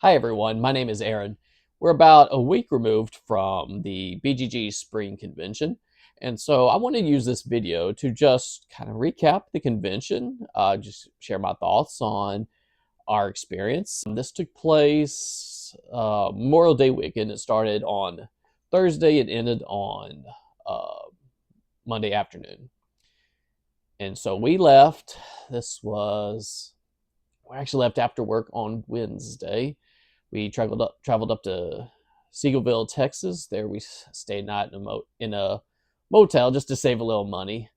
Hi everyone, my name is Aaron. We're about a week removed from the BGG.Spring convention, and so I want to use this video to just kind of recap the convention, just share my thoughts on our experience. This took place Memorial Day weekend. It started on Thursday and ended on uh, Monday afternoon. And so we left. We actually left after work on Wednesday. We traveled up to Seagoville, Texas. There we stayed night in a motel just to save a little money,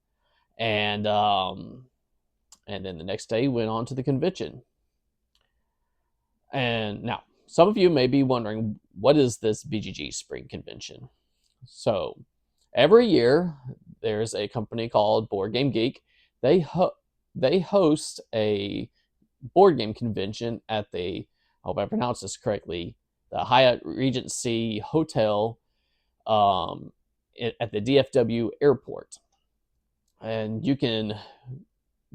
and then the next day went on to the convention. And now some of you may be wondering, what is this BGG.Spring convention? So every year there's a company called Board Game Geek. They host a board game convention at the, I hope I pronounce this correctly, the Hyatt Regency Hotel at the DFW airport. And you can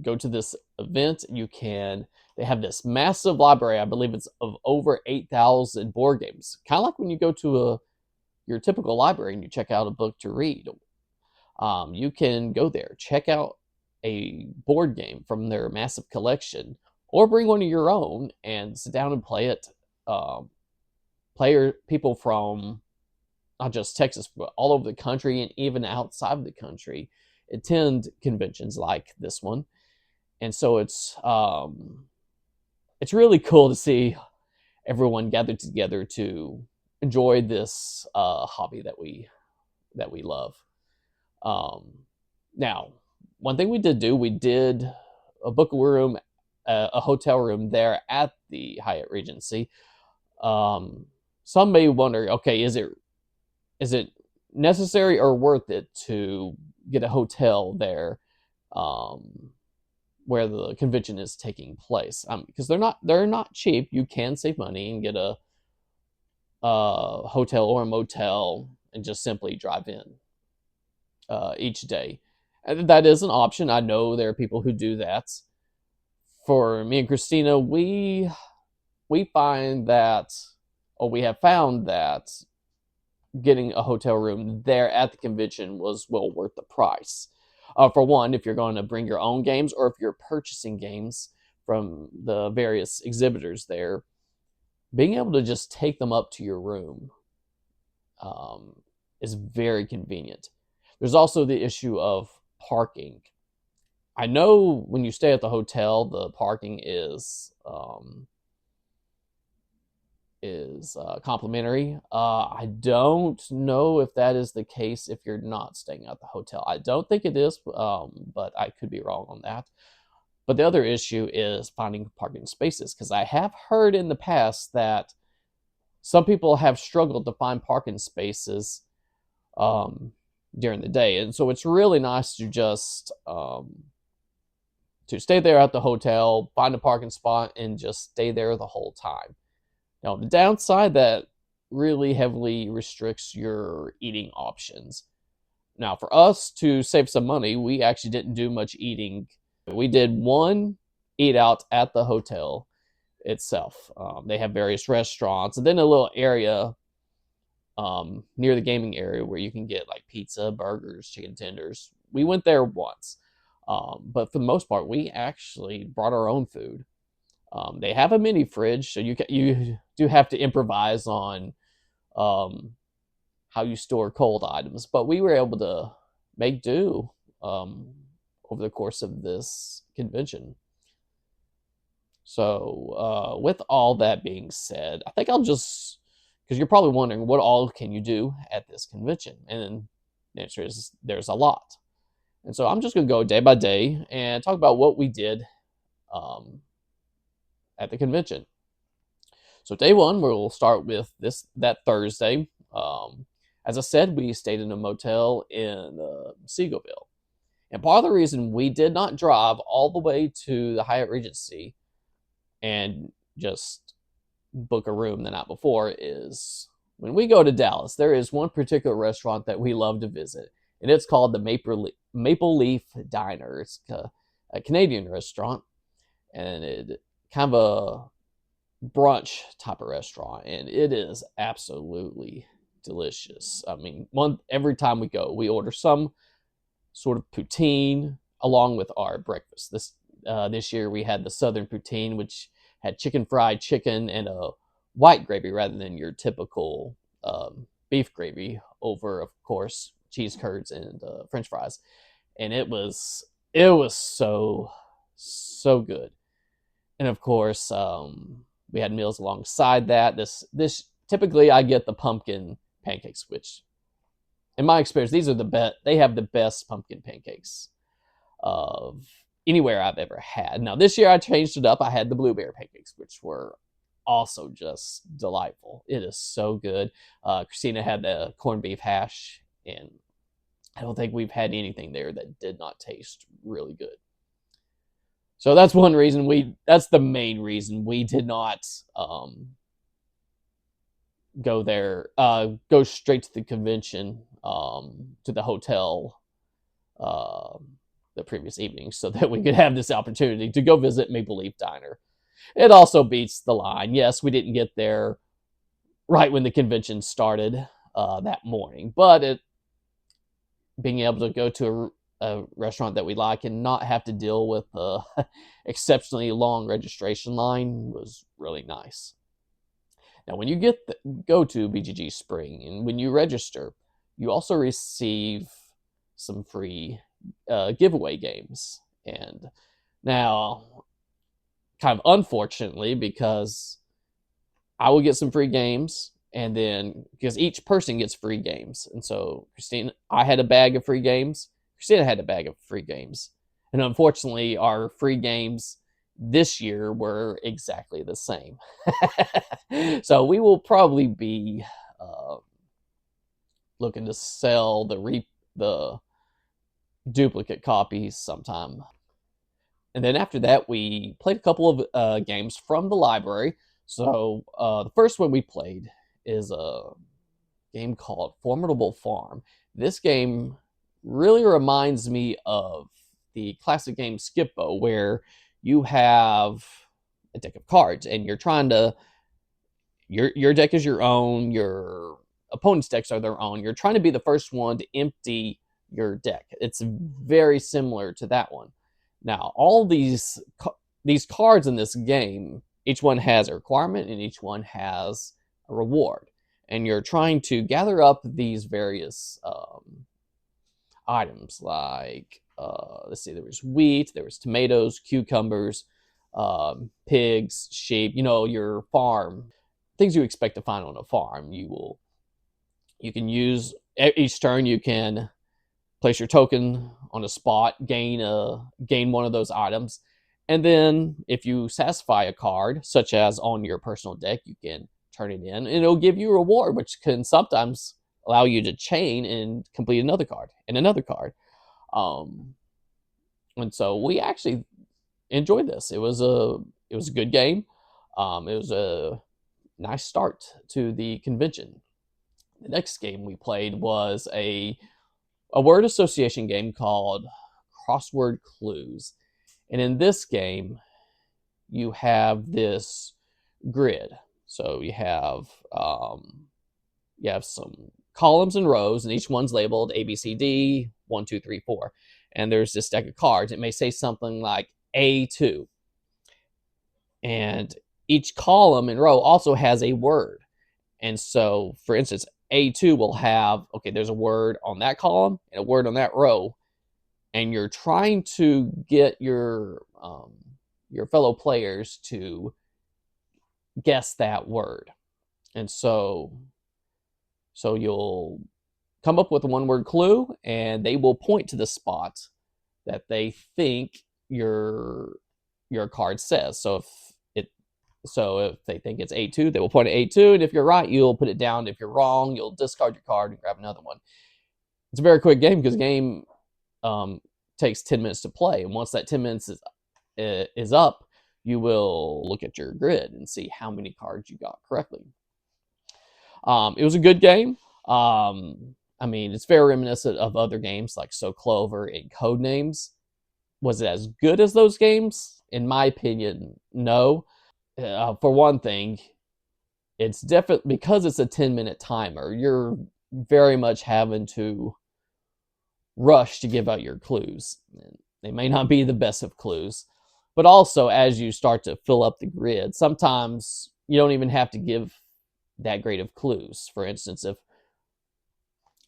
go to this event. They have this massive library. I believe it's of over 8,000 board games. Kind of like when you go to your typical library and you check out a book to read. You can go there, check out a board game from their massive collection, or bring one of your own and sit down and play it. People from not just Texas, but all over the country and even outside of the country attend conventions like this one. And so it's really cool to see everyone gathered together to enjoy this hobby that we love. Now, one thing we did do, we did book a hotel room there at the Hyatt Regency. Some may wonder, okay, is it necessary or worth it to get a hotel there, where the convention is taking place? Because they're not cheap. You can save money and get a hotel or a motel and just simply drive in each day. And that is an option. I know there are people who do that. For me and Christina, we find that, or we have found that getting a hotel room there at the convention was well worth the price. For one, if you're going to bring your own games, or if you're purchasing games from the various exhibitors there, being able to just take them up to your room is very convenient. There's also the issue of parking. I know when you stay at the hotel, the parking is complimentary. I don't know if that is the case if you're not staying at the hotel. I don't think it is, but I could be wrong on that. But the other issue is finding parking spaces, because I have heard in the past that some people have struggled to find parking spaces during the day, and so it's really nice to just to stay there at the hotel, find a parking spot, and just stay there the whole time. Now, the downside, that really heavily restricts your eating options. Now, for us to save some money, we actually didn't do much eating. We did one eat out at the hotel itself. They have various restaurants, and then a little area near the gaming area where you can get like pizza, burgers, chicken tenders. We went there once. But for the most part, we actually brought our own food. They have a mini fridge, so you do have to improvise on how you store cold items. But we were able to make do over the course of this convention. So with all that being said, I think I'll just, because you're probably wondering, what all can you do at this convention? And the answer is there's a lot. And so I'm just going to go day by day and talk about what we did at the convention. So day one, we'll start with that Thursday. As I said, we stayed in a motel in Seagoville. And part of the reason we did not drive all the way to the Hyatt Regency and just book a room the night before is, when we go to Dallas, there is one particular restaurant that we love to visit, and it's called the Maple Leaf Diner. It's a Canadian restaurant, and it kind of a brunch type of restaurant, and it is absolutely delicious. I mean, every time we go, we order some sort of poutine along with our breakfast. This year we had the southern poutine, which had fried chicken and a white gravy rather than your typical beef gravy over, of course, cheese curds and French fries, and it was so good. And of course, we had meals alongside that. This typically I get the pumpkin pancakes, which in my experience, these are the best. They have the best pumpkin pancakes of anywhere I've ever had. Now this year I changed it up. I had the blueberry pancakes, which were also just delightful. It is so good. Christina had the corned beef hash, and I don't think we've had anything there that did not taste really good. So that's one reason that's the main reason we did not go there, go straight to the convention, to the hotel uh, the previous evening so that we could have this opportunity to go visit Maple Leaf Diner. It also beats the line. Yes, we didn't get there right when the convention started that morning, but being able to go to a restaurant that we like and not have to deal with the exceptionally long registration line was really nice. Now, when you go to BGG.Spring and when you register, you also receive some free giveaway games. And now, kind of unfortunately, because I will get some free games, and then because each person gets free games, and so I had a bag of free games. Christina had a bag of free games, and unfortunately, our free games this year were exactly the same. So we will probably be uh, looking to sell the duplicate copies sometime. And then after that, we played a couple of games from the library. So the first one we played is a game called Formidable Farm. This game really reminds me of the classic game Skippo, where you have a deck of cards and you're trying to your deck is your own, your opponent's decks are their own. You're trying to be the first one to empty your deck. It's very similar to that one. Now, all these cards in this game, each one has a requirement and each one has a reward, and you're trying to gather up these various items. Like let's see, there was wheat, there was tomatoes, cucumbers, pigs, sheep. Your farm, things you expect to find on a farm. You can use each turn. You can place your token on a spot, gain one of those items, and then if you satisfy a card, such as on your personal deck, you can turn it in, and it'll give you a reward, which can sometimes allow you to chain and complete another card and another card. Um, and so we actually enjoyed this. It was a good game. It was a nice start to the convention. The next game we played was a word association game called Crossword Clues. And in this game, you have this grid. So you have some columns and rows, and each one's labeled A, B, C, D, 1, 2, 3, 4. And there's this deck of cards. It may say something like A2. And each column and row also has a word. And so, for instance, A2 will have, okay, there's a word on that column and a word on that row, and you're trying to get your fellow players to guess that word. And so you'll come up with a one-word clue, and they will point to the spot that they think your card says. So if they think it's A2, they will point at A2, and if you're right, you'll put it down. If you're wrong, you'll discard your card and grab another one. It's a very quick game because the game takes 10 minutes to play, and once that 10 minutes is up, you will look at your grid and see how many cards you got correctly. It was a good game. I mean, it's very reminiscent of other games like So Clover and Codenames. Was it as good as those games? In my opinion, no. For one thing, it's definitely because it's a 10-minute timer. You're very much having to rush to give out your clues. They may not be the best of clues, but also as you start to fill up the grid, sometimes you don't even have to give that great of clues. For instance, if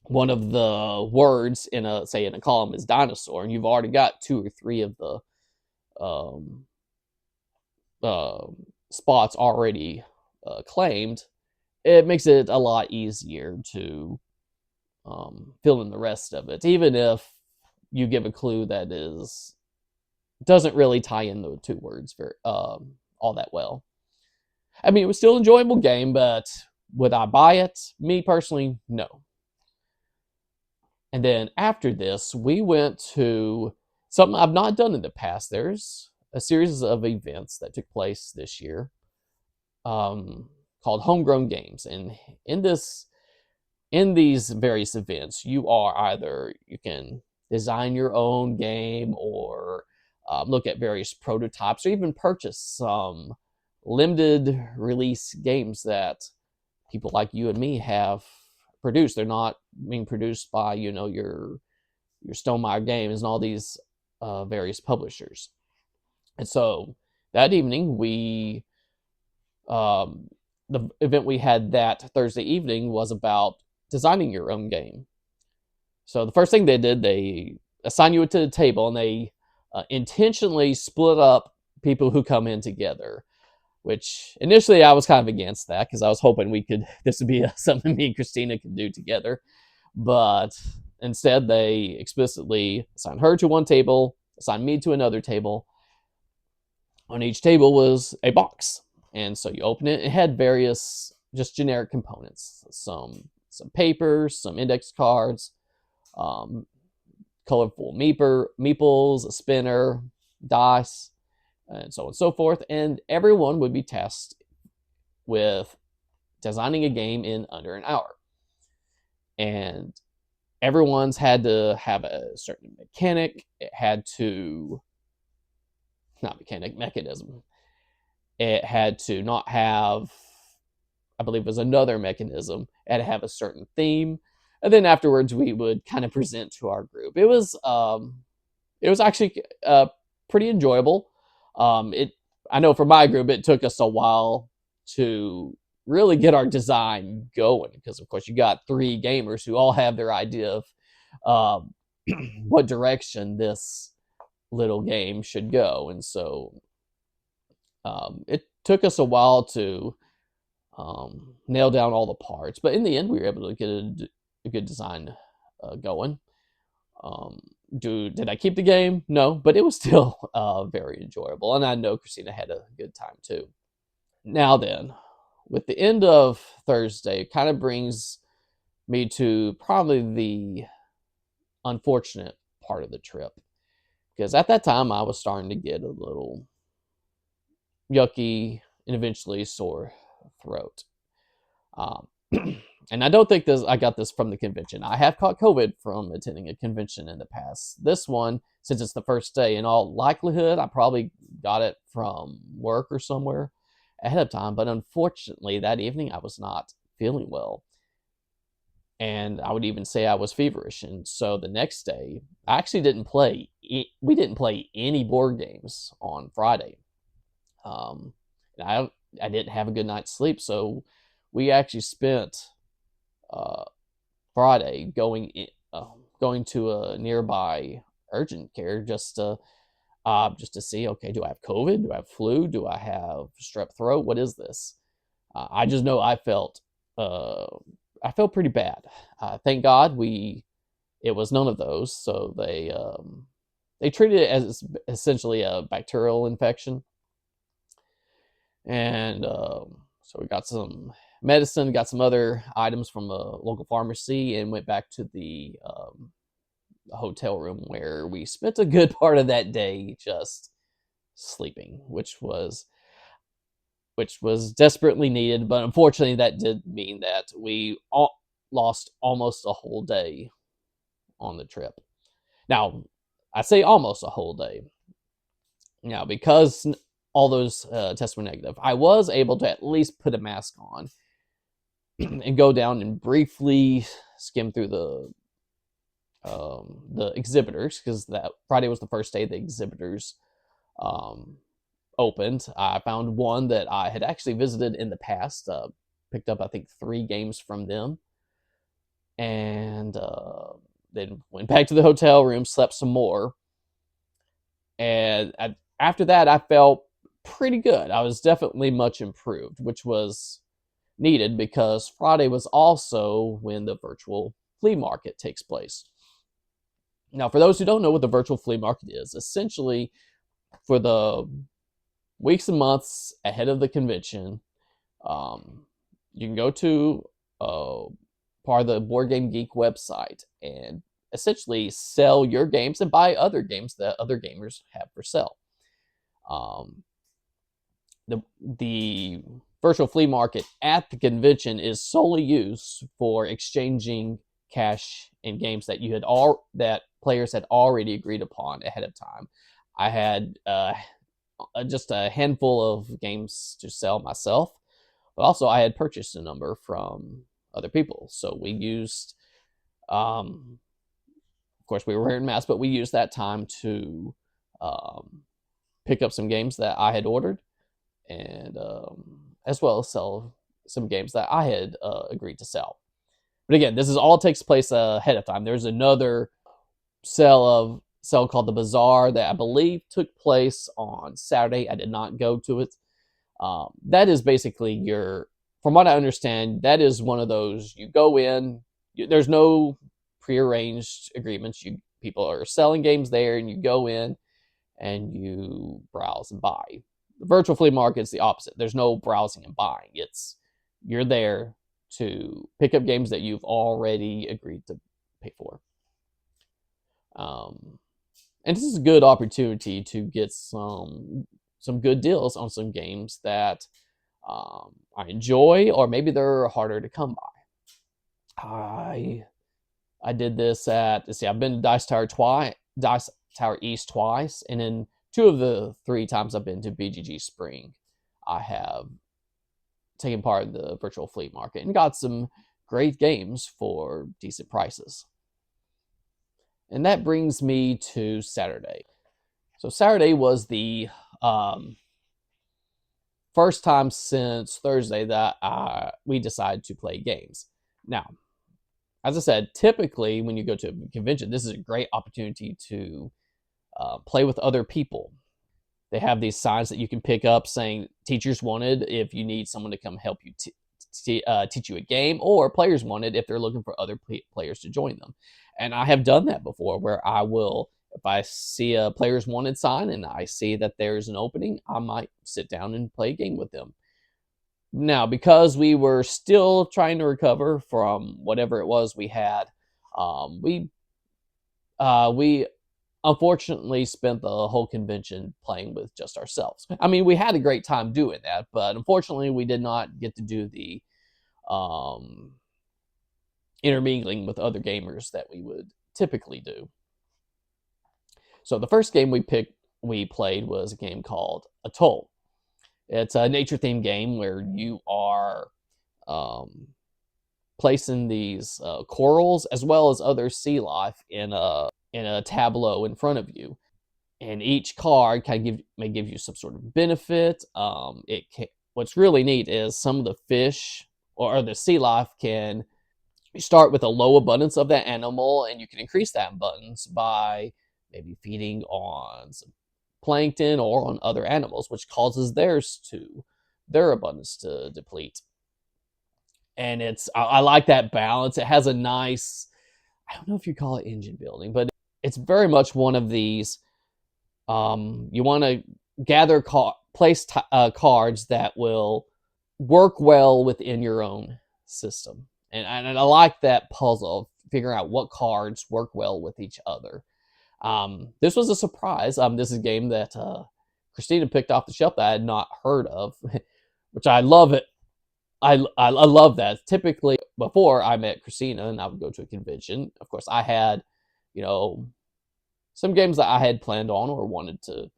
one of the words in a say in a column is dinosaur, and you've already got two or three of the um, uh, spots already claimed, it makes it a lot easier to fill in the rest of it, even if you give a clue that is doesn't really tie in the two words very all that well. I mean, it was still an enjoyable game, but would I buy it? Me personally, no. And then after this, we went to something I've not done in the past. There's a series of events that took place this year called Homegrown Games, and in this in these various events, you are either you can design your own game or look at various prototypes or even purchase some limited release games that people like you and me have produced. They're not being produced by your Stonemaier Games and all these various publishers. And so that evening, um, the event we had that Thursday evening was about designing your own game. So the first thing they did, they assign you to the table and they intentionally split up people who come in together. Which initially I was kind of against that because I was hoping this would be something me and Christina could do together. But instead, they explicitly assigned her to one table, assigned me to another table. On each table was a box, and so you open it. It had various just generic components, some paper, some index cards, um, colorful meeples, a spinner, dice, and so on and so forth. And everyone would be tasked with designing a game in under an hour. And everyone's had to have a certain mechanic. It had to, not mechanic, mechanism. It had to not have, I believe it was another mechanism. It had to have a certain theme. And then afterwards, we would kind of present to our group. It was actually pretty enjoyable. It I know for my group, it took us a while to really get our design going because, of course, you got three gamers who all have their idea of what direction this little game should go, and so it took us a while to nail down all the parts. But in the end, we were able to get a good design going. Um, did I keep the game? No, but it was still very enjoyable, and I know Christina had a good time too. Now then, with the end of Thursday, it kind of brings me to probably the unfortunate part of the trip because at that time I was starting to get a little yucky and eventually sore throat. Um, and I don't think I got this from the convention. I have caught COVID from attending a convention in the past. This one, since it's the first day, in all likelihood, I probably got it from work or somewhere ahead of time. But unfortunately, that evening I was not feeling well. And I would even say I was feverish. And so the next day, I actually didn't play. We didn't play any board games on Friday. Um, I didn't have a good night's sleep, so we actually spent uh, Friday going to a nearby urgent care just to see, okay, do I have COVID? Do I have flu? Do I have strep throat? What is this? I just know uh, I felt pretty bad. Thank God it was none of those. So they treated it as essentially a bacterial infection, and so we got some medicine, got some other items from a local pharmacy, and went back to the hotel room where we spent a good part of that day just sleeping, which was desperately needed. But unfortunately, that did mean that lost almost a whole day on the trip. Now, I say almost a whole day. Now, because all those tests were negative. I was able to at least put a mask on and go down and briefly skim through the exhibitors, because that Friday was the first day the exhibitors um, opened. I found one that I had actually visited in the past, picked up I think 3 games from them, and then went back to the hotel room, slept some more, and after that I felt pretty good. I was definitely much improved, which was needed because Friday was also when the virtual flea market takes place. Now, for those who don't know what the virtual flea market is, essentially for the weeks and months ahead of the convention, um, you can go to part of the Board Game Geek website and essentially sell your games and buy other games that other gamers have for sale. Um, the virtual flea market at the convention is solely used for exchanging cash in games that that players had already agreed upon ahead of time. I had just a handful of games to sell myself, but also I had purchased a number from other people. So we used, of course, we were wearing masks, but we used that time to pick up some games that I had ordered, and as well as sell some games that I had agreed to sell. But again, this is all takes place ahead of time. There's another sale called the Bazaar that I believe took place on Saturday. I did not go to it. That is basically from what I understand, that is one of those you go in. There's no prearranged agreements. People are selling games there, and you go in and you browse and buy. The virtual flea market is the opposite. There's no browsing and buying. You're there to pick up games that you've already agreed to pay for. And this is a good opportunity to get some good deals on some games that I enjoy, or maybe they're harder to come by. I did this I've been to Dice Tower East twice, and in 2 of the 3 times I've been to BGG.Spring, I have taken part in the virtual flea market and got some great games for decent prices. And that brings me to Saturday. So Saturday was the first time since Thursday that we decided to play games. Now, as I said, typically when you go to a convention, this is a great opportunity to play with other people. They have these signs that you can pick up saying teachers wanted if you need someone to come help you teach you a game, or players wanted if they're looking for other players to join them. And I have done that before, where I will, if I see a players wanted sign and I see that there's an opening, I might sit down and play a game with them. Now, because we were still trying to recover from whatever it was we had, we unfortunately spent the whole convention playing with just ourselves. I mean, we had a great time doing that, but unfortunately we did not get to do the intermingling with other gamers that we would typically do. So the first game we played was a game called Atoll. It's a nature-themed game where you are placing these corals as well as other sea life in a tableau in front of you, and each card may give you some sort of benefit. What's really neat is some of the fish or the sea life can start with a low abundance of that animal, and you can increase that abundance by maybe feeding on some plankton or on other animals, which causes their abundance to deplete. And I like that balance. It has a nice, I don't know if you call it engine building, but it's very much one of these. You want to gather cards that will work well within your own system, and I like that puzzle of figuring out what cards work well with each other. This was a surprise. This is a game that Christina picked off the shelf that I had not heard of, which I love it. I love that. Typically, before I met Christina and I would go to a convention, of course, I had, some games that I had planned on or wanted to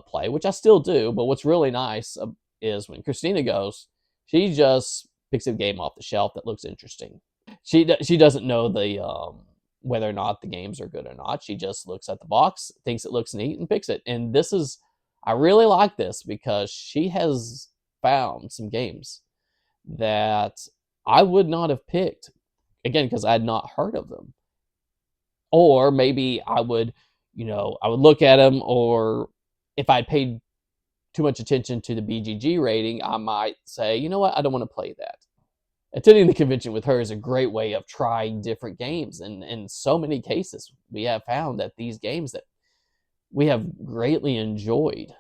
play, which I still do. But what's really nice is when Christina goes, she just picks a game off the shelf that looks interesting. She doesn't know the whether or not the games are good or not. She just looks at the box, thinks it looks neat, and picks it. And this is I really like this because she has found some games that I would not have picked again because I had not heard of them, or maybe I would look at them, or if I paid too much attention to the BGG rating, I might say, you know what, I don't want to play that. Attending the convention with her is a great way of trying different games. And in so many cases, we have found that these games that we have greatly enjoyed,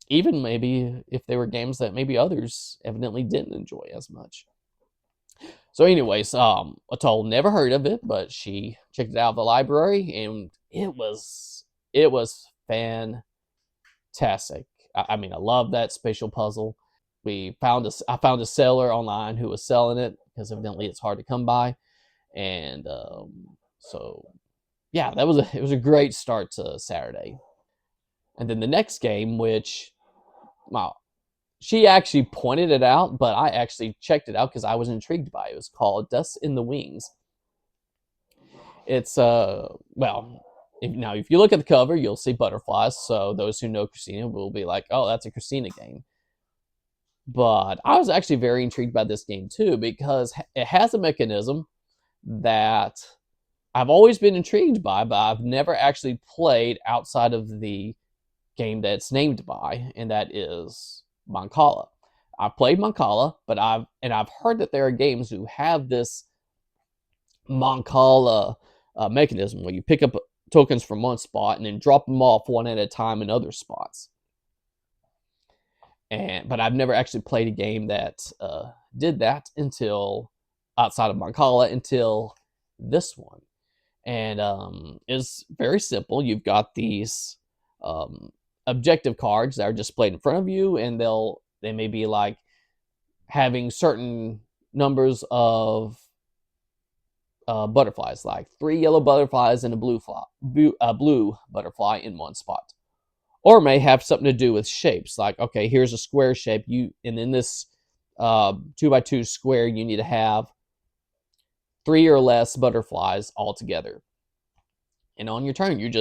even maybe if they were games that maybe others evidently didn't enjoy as much. So, anyways, Atoll never heard of it, but she checked it out of the library, and it was fantastic. I mean, I love that spatial puzzle. I found a seller online who was selling it because evidently it's hard to come by, and so yeah, it was a great start to Saturday. And then the next game, which wow, she actually pointed it out, but I actually checked it out because I was intrigued by it. It was called Dust in the Wings. It's well, if you look at the cover, you'll see butterflies. So those who know Christina will be like, "Oh, that's a Christina game." But I was actually very intrigued by this game too because it has a mechanism that I've always been intrigued by, but I've never actually played outside of the game that it's named by, and that is Mancala. I've played Mancala, but I've heard that there are games who have this Mancala mechanism where you pick up tokens from one spot and then drop them off one at a time in other spots. But I've never actually played a game that did that until outside of Mancala until this one. And it's very simple. You've got these um, objective cards that are displayed in front of you, and they may be like having certain numbers of butterflies, like 3 yellow butterflies and a blue butterfly in one spot, or may have something to do with shapes. Like, okay, here's a square shape. And in this 2x2 square, you need to have 3 or less butterflies all together. And on your turn, you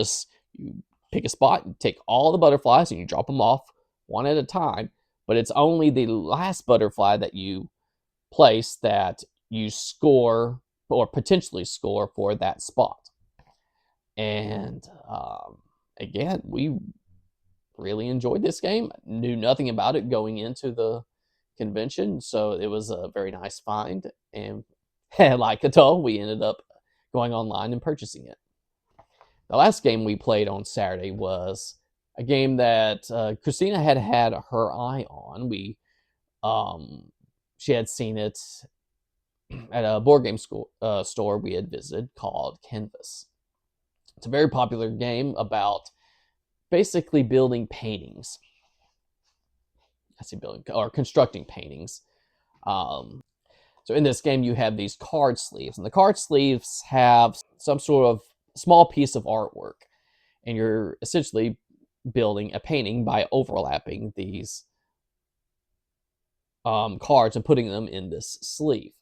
pick a spot, and take all the butterflies, and you drop them off one at a time. But it's only the last butterfly that you place that you score or potentially score for that spot. And again, we really enjoyed this game. Knew nothing about it going into the convention, so it was a very nice find. And like Atoll, we ended up going online and purchasing it. The last game we played on Saturday was a game that Christina had had her eye on. She had seen it at a board game store we had visited called Canvas. It's a very popular game about basically building paintings. I say building or constructing paintings. So in this game, you have these card sleeves, and the card sleeves have some sort of small piece of artwork, and you're essentially building a painting by overlapping these cards and putting them in this sleeve.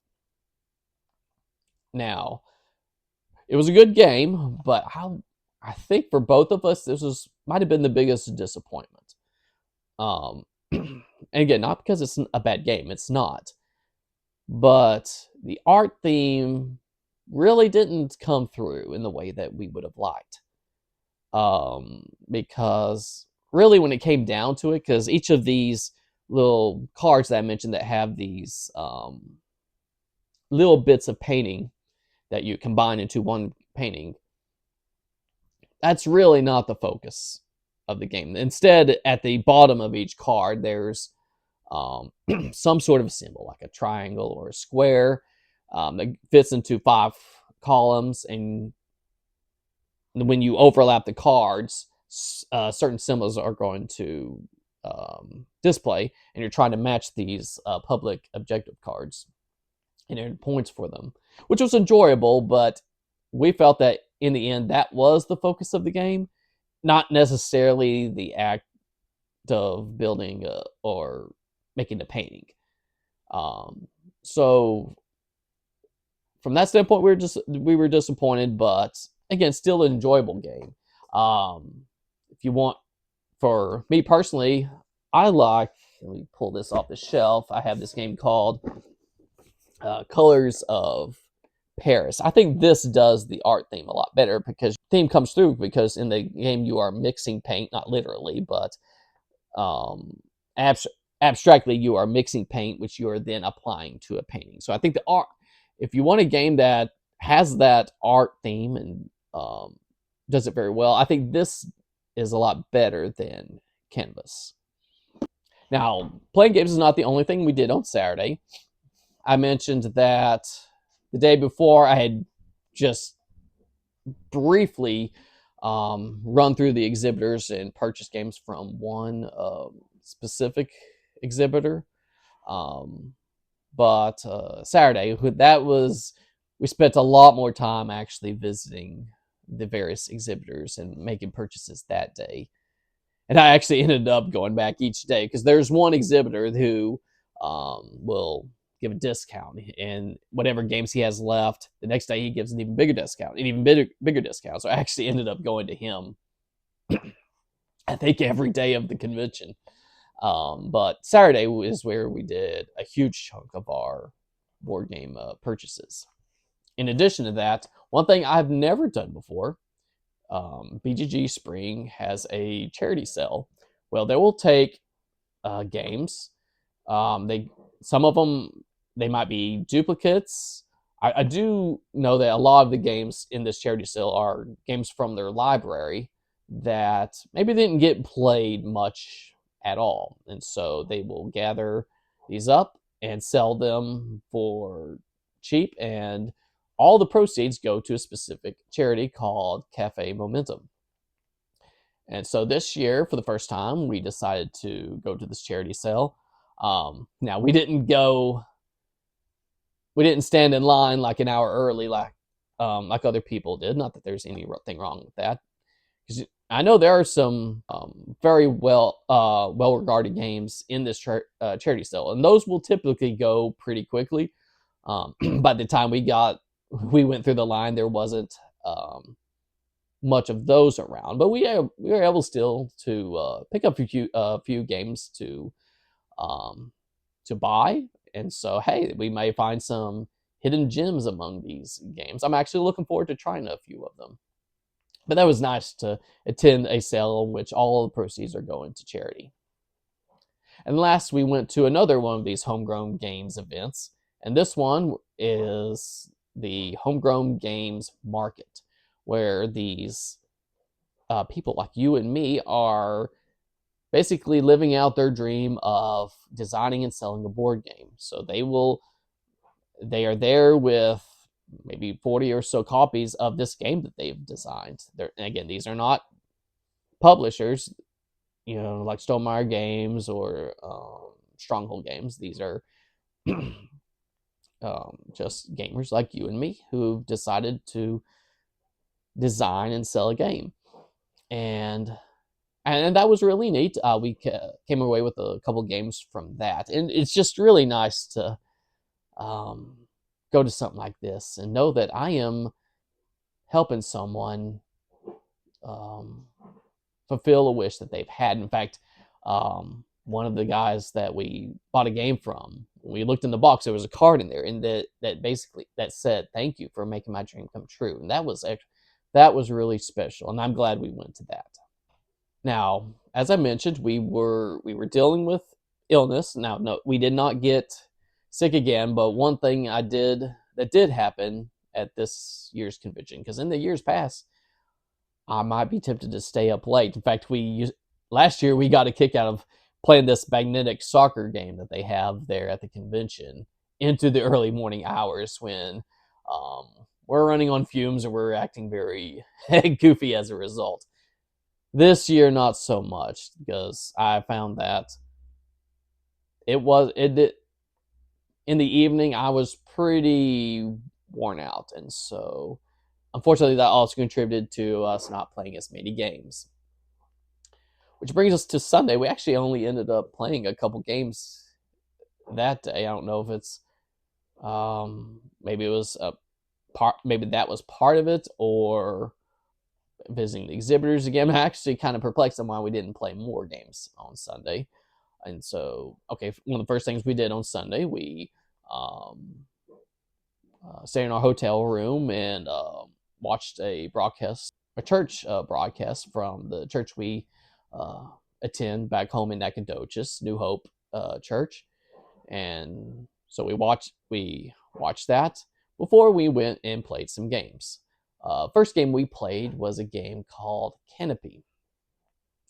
Now, it was a good game, but I think for both of us, might have been the biggest disappointment. And again, not because it's a bad game, it's not. But the art theme really didn't come through in the way that we would have liked. Because really, when it came down to it, because each of these little cards that I mentioned that have these little bits of painting that you combine into one painting, that's really not the focus of the game. Instead, at the bottom of each card, there's some sort of symbol, like a triangle or a square, that fits into 5 columns. And when you overlap the cards, certain symbols are going to display, and you're trying to match these public objective cards and earn points for them, which was enjoyable. But we felt that in the end, that was the focus of the game, not necessarily the act of building or making a painting. Um, so from that standpoint, we were disappointed, but again, still an enjoyable game. If you want, for me personally, I like. Let me pull this off the shelf. I have this game called Colors of Paris. I think this does the art theme a lot better because theme comes through because in the game you are mixing paint, not literally, but um, abs- abstractly you are mixing paint, which you are then applying to a painting. So I think the art, if you want a game that has that art theme and does it very well, I think this is a lot better than Canvas. Now, playing games is not the only thing we did on Saturday. I mentioned that the day before I had just briefly run through the exhibitors and purchased games from one specific exhibitor. Um, but Saturday, that was, we spent a lot more time actually visiting the various exhibitors and making purchases that day. And I actually ended up going back each day because there's one exhibitor who will give a discount, and whatever games he has left, the next day he gives an even bigger discount, an even bigger discount. So I actually ended up going to him, I think, every day of the convention. But Saturday is where we did a huge chunk of our board game purchases. In addition to that, one thing I've never done before, BGG.Spring has a charity sale. Well, they will take games. They Some of them, they might be duplicates. I do know that a lot of the games in this charity sale are games from their library that maybe didn't get played much at all, and so they will gather these up and sell them for cheap, and all the proceeds go to a specific charity called Cafe Momentum. And so this year, for the first time, we decided to go to this charity sale. Now we didn't stand in line like an hour early, like other people did. Not that there's anything wrong with that, because I know there are some very well regarded games in this charity sale, and those will typically go pretty quickly. By the time we went through the line, there wasn't much of those around, but we were able still to pick up a few games um, to buy, and so hey, we may find some hidden gems among these games. I'm actually looking forward to trying a few of them. But that was nice to attend a sale in which all the proceeds are going to charity. And last, we went to another one of these homegrown games events, and this one is the Homegrown Games Market, where these people like you and me are basically living out their dream of designing and selling a board game. So they are there with maybe 40 or so copies of this game that they've designed. And again, these are not publishers, like Stonemaier Games or Stronghold Games. These are just gamers like you and me who've decided to design and sell a game. And that was really neat. We came away with a couple games from that, and it's just really nice to um, go to something like this and know that I am helping someone um, fulfill a wish that they've had. In fact, one of the guys that we bought a game from, when we looked in the box, there was a card in there, and that basically that said, "Thank you for making my dream come true," and that was really special, and I'm glad we went to that. Now, as I mentioned, we were dealing with illness. Now, no, we did not get sick again, but one thing that did happen at this year's convention, because in the years past, I might be tempted to stay up late. In fact, last year we got a kick out of playing this magnetic soccer game that they have there at the convention into the early morning hours when um, we're running on fumes and we're acting very goofy as a result. This year, not so much, because I found that in the evening I was pretty worn out, and so unfortunately that also contributed to us not playing as many games. Which brings us to Sunday. We actually only ended up playing a couple games that day. I don't know if it's maybe it was a part, maybe that was part of it, or visiting the exhibitors again. I'm actually kind of perplexed on why we didn't play more games on Sunday. And so, okay, one of the first things we did on Sunday, we stayed in our hotel room and watched a church broadcast from the church we uh, attend back home in Nacogdoches, New Hope Church. And so we watched that before we went and played some games. First game we played was a game called Canopy.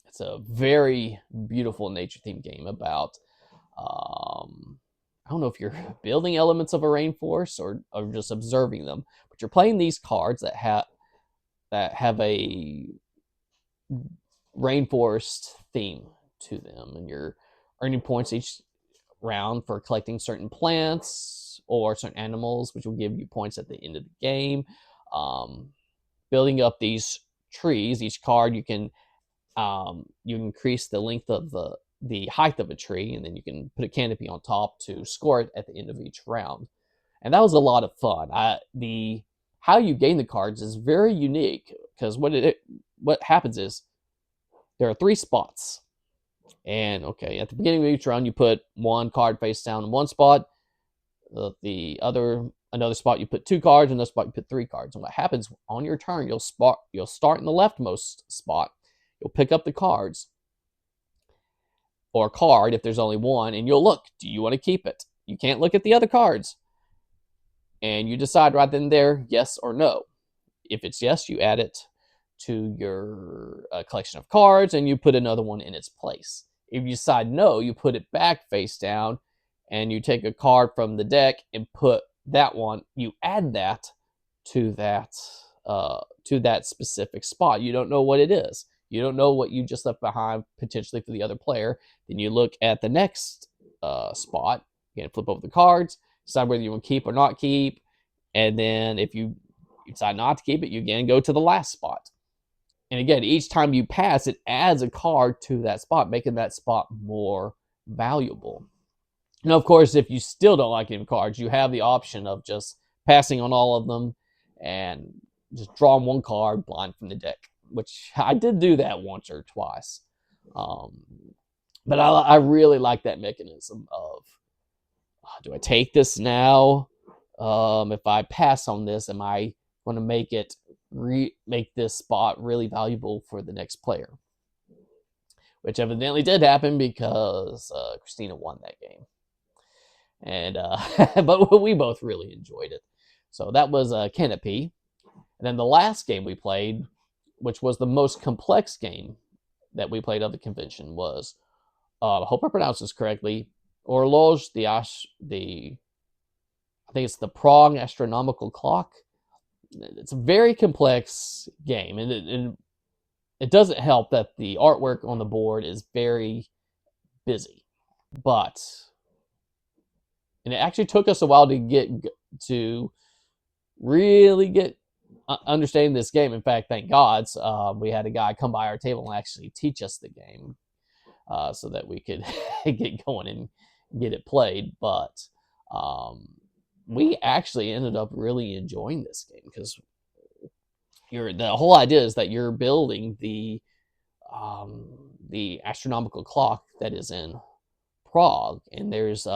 It's a very beautiful nature themed game about I don't know if you're building elements of a rainforest or just observing them, but you're playing these cards that have a rainforest theme to them, and you're earning points each round for collecting certain plants or certain animals, which will give you points at the end of the game. Um, Building up these trees, each card you increase the length of the height of a tree, and then you can put a canopy on top to score it at the end of each round. And that was a lot of fun. The How you gain the cards is very unique because what happens is there are 3 spots. And okay, at the beginning of each round, you put 1 card face down in one spot. Another spot you put 2 cards, another spot you put 3 cards. And what happens on your turn, you'll start in the leftmost spot. You'll pick up the cards or card if there's only one, and you'll look. Do you want to keep it? You can't look at the other cards, and you decide right then and there, yes or no. If it's yes, you add it to your collection of cards, and you put another one in its place. If you decide no, you put it back face down, and you take a card from the deck and put that one. You add that to that specific spot. You don't know what it is. You don't know what you just left behind potentially for the other player. Then you look at the next spot. You can flip over the cards, decide whether you want to keep or not keep, and then if you decide not to keep it, you again go to the last spot. And again, each time you pass, it adds a card to that spot, making that spot more valuable. Now, of course, if you still don't like any cards, you have the option of just passing on all of them and just drawing 1 card blind from the deck, which I did do that once or twice. Um, but I really like that mechanism of do I take this now? If I pass on this, am I going to make this spot really valuable for the next player? Which evidently did happen because Christina won that game, and but we both really enjoyed it. So that was Canopy, and then the last game we played, which was the most complex game that we played of the convention, was I hope I pronounce this correctly. Horloge the I think it's the Prague astronomical clock. It's a very complex game, and it doesn't help that the artwork on the board is very busy. But and it actually took us a while to really get understanding this game. In fact, thank God, we had a guy come by our table and actually teach us the game, so that we could get going and get it played. But we actually ended up really enjoying this game because the whole idea is that you're building the astronomical clock that is in Prague, and there's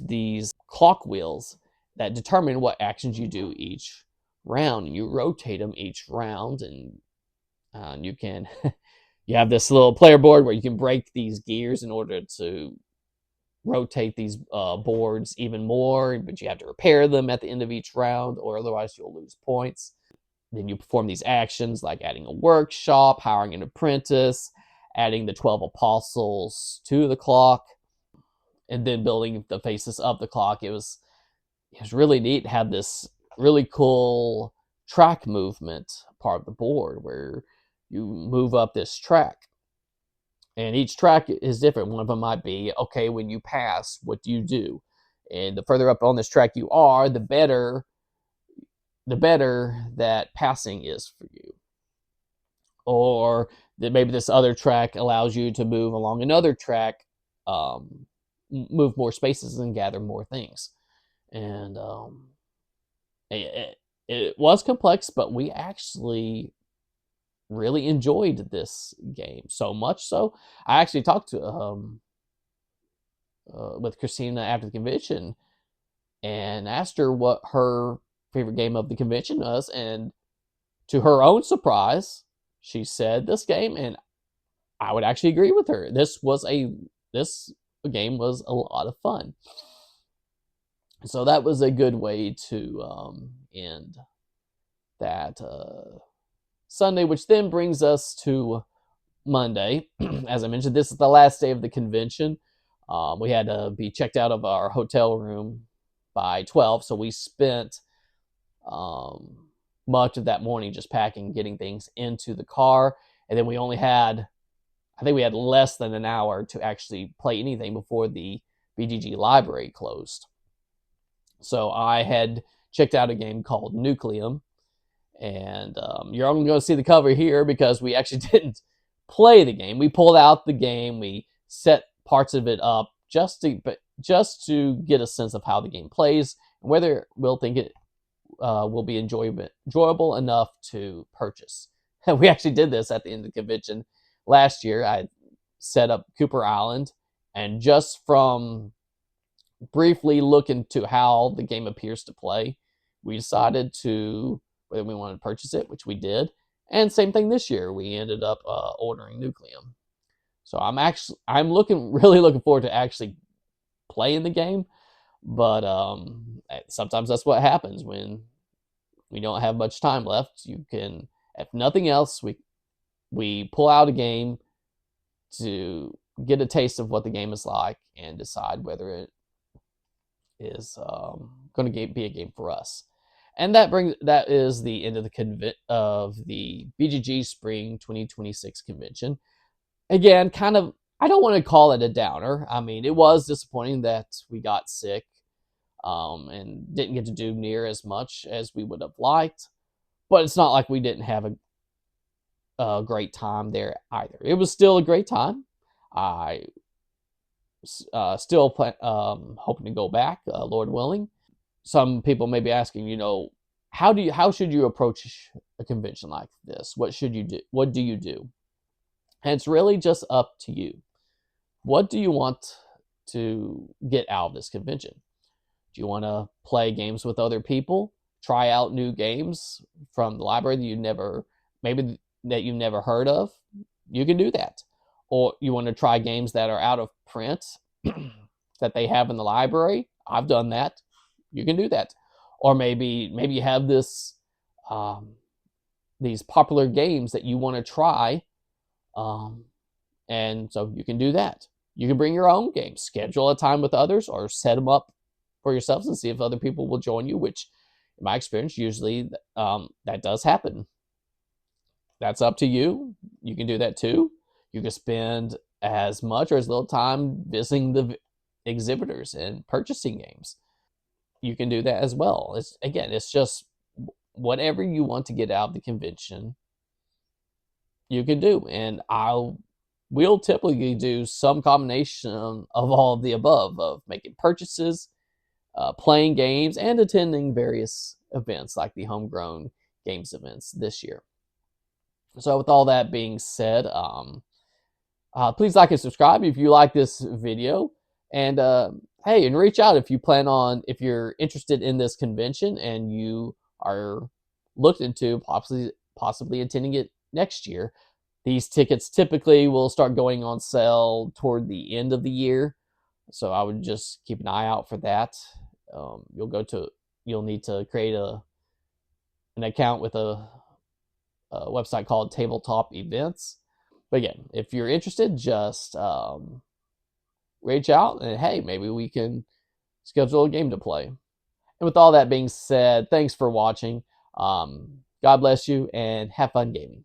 these clock wheels that determine what actions you do each round, and you rotate them each round, and you can you have this little player board where you can break these gears in order to rotate these boards even more, but you have to repair them at the end of each round, or otherwise you'll lose points. Then you perform these actions like adding a workshop, hiring an apprentice, adding the 12 apostles to the clock, and then building the faces of the clock. It was really neat to have this really cool track movement part of the board where you move up this track. And each track is different. One of them might be, okay, when you pass, what do you do? And the further up on this track you are, the better that passing is for you. or that maybe this other track allows you to move along another track, move more spaces and gather more things. And it was complex, but we actually really enjoyed this game so much so I actually talked to with Christina after the convention and asked her what her favorite game of the convention was, and to her own surprise, she said this game, and I would actually agree with her. This game was a lot of fun. So that was a good way to end that Sunday, which then brings us to Monday. As I mentioned, this is the last day of the convention. We had to be checked out of our hotel room by 12, so we spent much of that morning just packing, getting things into the car, and then I think we had less than an hour to actually play anything before the BGG library closed. So I had checked out a game called Nucleum, and you're only going to see the cover here because we actually didn't play the game. We pulled out the game, we set parts of it up just to get a sense of how the game plays and whether we'll think it will be enjoyable enough to purchase. And we actually did this at the end of the convention last year. I set up Cooper Island, and just from briefly looking to how the game appears to play, we decided to whether we wanted to purchase it, which we did. And same thing this year, we ended up ordering Nucleum. So I'm really looking forward to actually playing the game. But sometimes that's what happens when we don't have much time left. You can, if nothing else, we pull out a game to get a taste of what the game is like and decide whether it is going to be a game for us. And that is the end of the BGG.Spring 2026 convention. Again, kind of, I don't want to call it a downer. I mean, it was disappointing that we got sick and didn't get to do near as much as we would have liked. But it's not like we didn't have a great time there either. It was still a great time. I still hoping to go back, Lord willing. Some people may be asking, how should you approach a convention like this? What should you do? What do you do? And it's really just up to you. What do you want to get out of this convention? Do you want to play games with other people? Try out new games from the library that you've never heard of? You can do that. Or you want to try games that are out of print that they have in the library? I've done that. You can do that. Or maybe you have these popular games that you want to try, and so you can do that. You can bring your own games, schedule a time with others, or set them up for yourselves and see if other people will join you, which in my experience, usually that does happen. That's up to you. You can do that too. You can spend as much or as little time visiting the exhibitors and purchasing games. You can do that as well. It's just whatever you want to get out of the convention, you can do. And we'll typically do some combination of all of the above, of making purchases, playing games, and attending various events like the homegrown games events this year. So with all that being said, please like and subscribe if you like this video. And hey, and reach out if you're interested in this convention and you are looked into possibly attending it next year. These tickets typically will start going on sale toward the end of the year, so I would just keep an eye out for that. You'll need to create an account with a website called Tabletop Events. But again, if you're interested, just reach out and hey, maybe we can schedule a game to play. And with all that being said, thanks for watching. God bless you and have fun gaming.